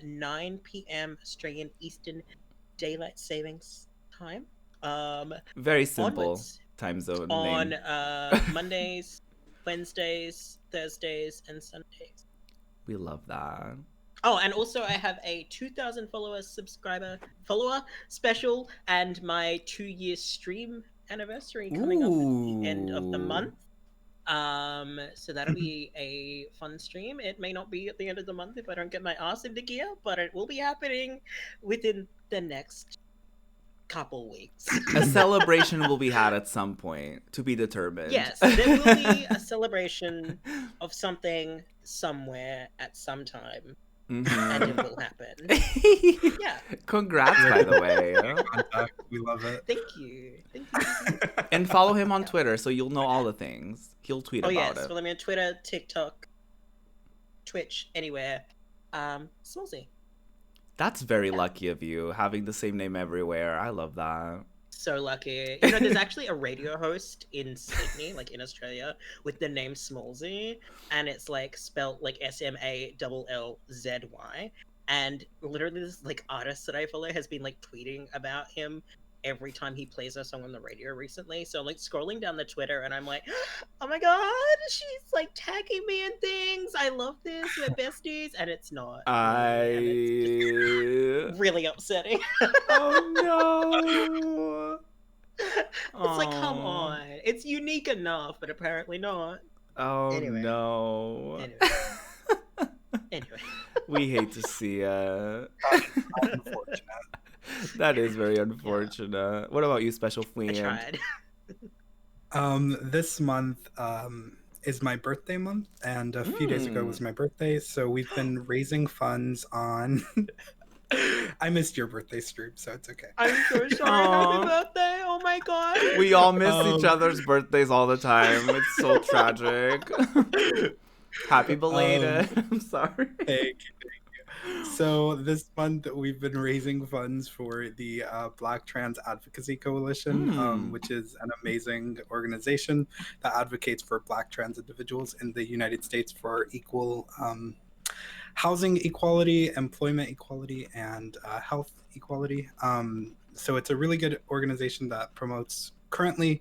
9 p.m. Australian Eastern Daylight Savings Time. Very simple Onwards time zone on name. Mondays, Wednesdays, Thursdays, and Sundays. We love that. Oh, and also I have a 2,000 follower special, and my 2 year stream anniversary coming up at the end of the Ooh. month. So that'll be a fun stream. It may not be at the end of the month if I don't get my ass into gear, but it will be happening within the next couple weeks. A celebration will be had at some point to be determined. Yes, there will be a celebration of something somewhere at some time, and it will happen. Yeah. Congrats, by the way. We love it. Thank you. Thank you. And follow him on Yeah. Twitter so you'll know all the things. He'll tweet Oh about yes, it. follow me on Twitter, TikTok, Twitch, anywhere. Smalzsy. That's very Yeah. lucky of you, having the same name everywhere. I love that. So lucky. You know, there's actually a radio host in Sydney, like in Australia, with the name Smalzsy, and it's like spelt like SMALLZY. And literally, this like artist that I follow has been like tweeting about him every time he plays a song on the radio recently. So I'm like scrolling down the Twitter, and I'm like, oh my god, she's like tagging me in things. I love this. We're besties, and it's not really, and it's just really upsetting. Oh no. It's like, come Oh. on. It's unique enough, but apparently not. Oh Anyway. no. Anyway. We hate to see it. Unfortunate. That is very unfortunate. What about you, Special I Fwiend? tried. This month is my birthday month, and a few days ago was my birthday, so we've been raising funds on. I missed your birthday stream, so it's okay. I'm so sorry. Aw. Happy birthday. Oh my god. We all miss each other's birthdays all the time. It's so tragic. Happy belated. I'm sorry. Thank you. So this month we've been raising funds for the Black Trans Advocacy Coalition, which is an amazing organization that advocates for Black trans individuals in the United States for equal housing equality, employment equality, and health equality. So it's a really good organization that promotes currently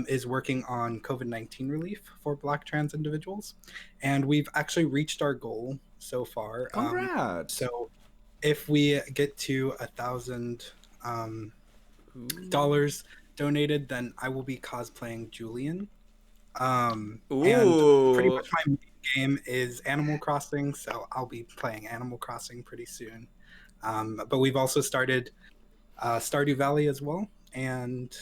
is working on COVID-19 relief for Black trans individuals. And we've actually reached our goal so far. Congrats. So if we get to $1,000 donated, then I will be cosplaying Julian. And pretty much my main game is Animal Crossing, so I'll be playing Animal Crossing pretty soon. But we've also started Stardew Valley as well, and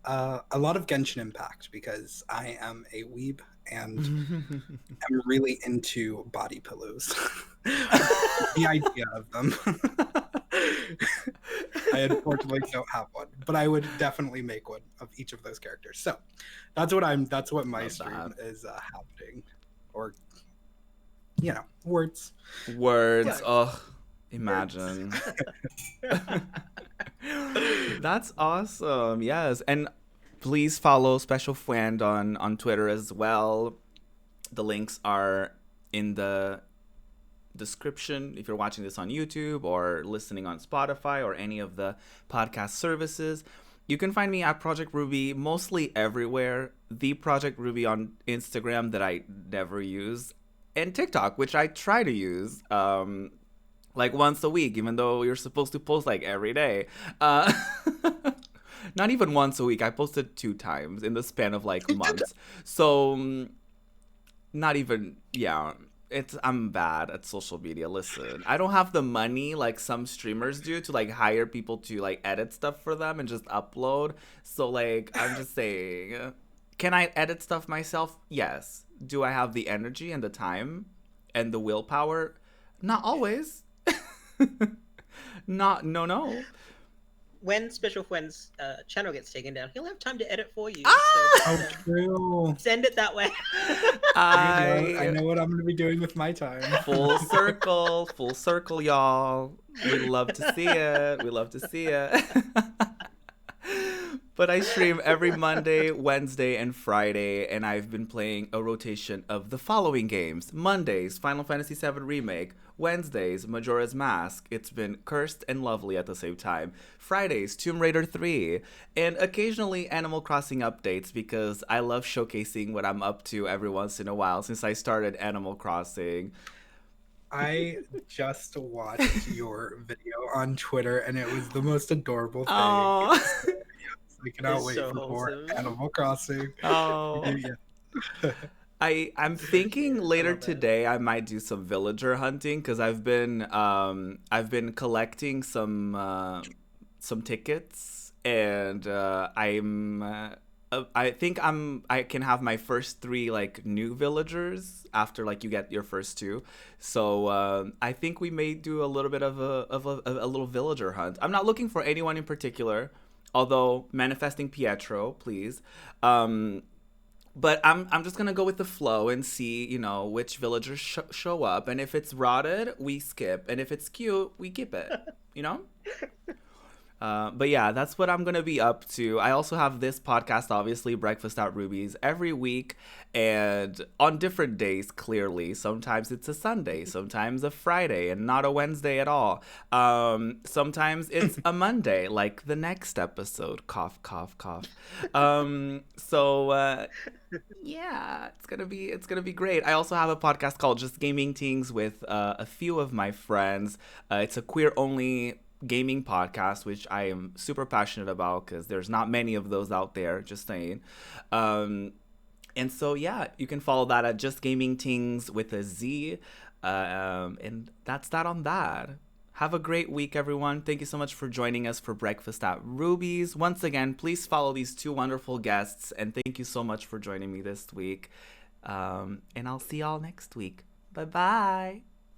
a lot of Genshin Impact because I am a weeb and I'm really into body pillows. The idea of them. I unfortunately don't have one, but I would definitely make one of each of those characters. So that's what my Love stream that. is happening, or words. Words. Yeah. Oh, imagine. That's awesome. Yes. And please follow SpecialFwiend on Twitter as well. The links are in the description if you're watching this on YouTube or listening on Spotify or any of the podcast services. You can find me at Project Ruby mostly everywhere. The Project Ruby on Instagram that I never use, and TikTok, which I try to use like once a week, even though you're supposed to post like every day. Uh, not even once a week. I posted 2 times in the span of like months. So not even, yeah. I'm bad at social media. Listen, I don't have the money like some streamers do to like hire people to like edit stuff for them and just upload. So like I'm just saying, can I edit stuff myself? Yes. Do I have the energy and the time and the willpower? Not always. Not no. When SpecialFwiend's channel gets taken down, he'll have time to edit for you. Ah! Oh, true. Send it that way. I I know what I'm going to be doing with my time. full circle, y'all. We love to see it. We love to see it. But I stream every Monday, Wednesday, and Friday, and I've been playing a rotation of the following games. Mondays, Final Fantasy VII Remake. Wednesdays, Majora's Mask. It's been cursed and lovely at the same time. Fridays, Tomb Raider 3. And occasionally Animal Crossing updates because I love showcasing what I'm up to every once in a while since I started Animal Crossing. I just watched your video on Twitter, and it was the most adorable thing. Oh. I cannot It's wait so for more wholesome. Animal Crossing. Oh. Yeah. I'm thinking cute. I later love it. today I might do some villager hunting because I've been collecting some tickets, and I think I can have my first 3 like new villagers after like you get your first 2. So I think we may do a little bit of a little villager hunt. I'm not looking for anyone in particular, although manifesting Pietro, please. But I'm just gonna go with the flow and see, you know, which villagers show up, and if it's rotted, we skip, and if it's cute, we keep it. You know. But yeah, that's what I'm gonna be up to. I also have this podcast, obviously, Breakfast at Ruby's, every week, and on different days. Clearly, sometimes it's a Sunday, sometimes a Friday, and not a Wednesday at all. Sometimes it's a Monday, like the next episode. Cough, cough, cough. Yeah, it's gonna be great. I also have a podcast called Just Gaming Things with a few of my friends. It's a queer only gaming podcast, which I am super passionate about because there's not many of those out there, just saying. And so yeah, you can follow that at Just Gaming Things with a Z. And that's that on that. Have a great week, everyone. Thank you so much for joining us for Breakfast at Ruby's. Once again, please follow these 2 wonderful guests, and thank you so much for joining me this week. And I'll see y'all next week. Bye-bye.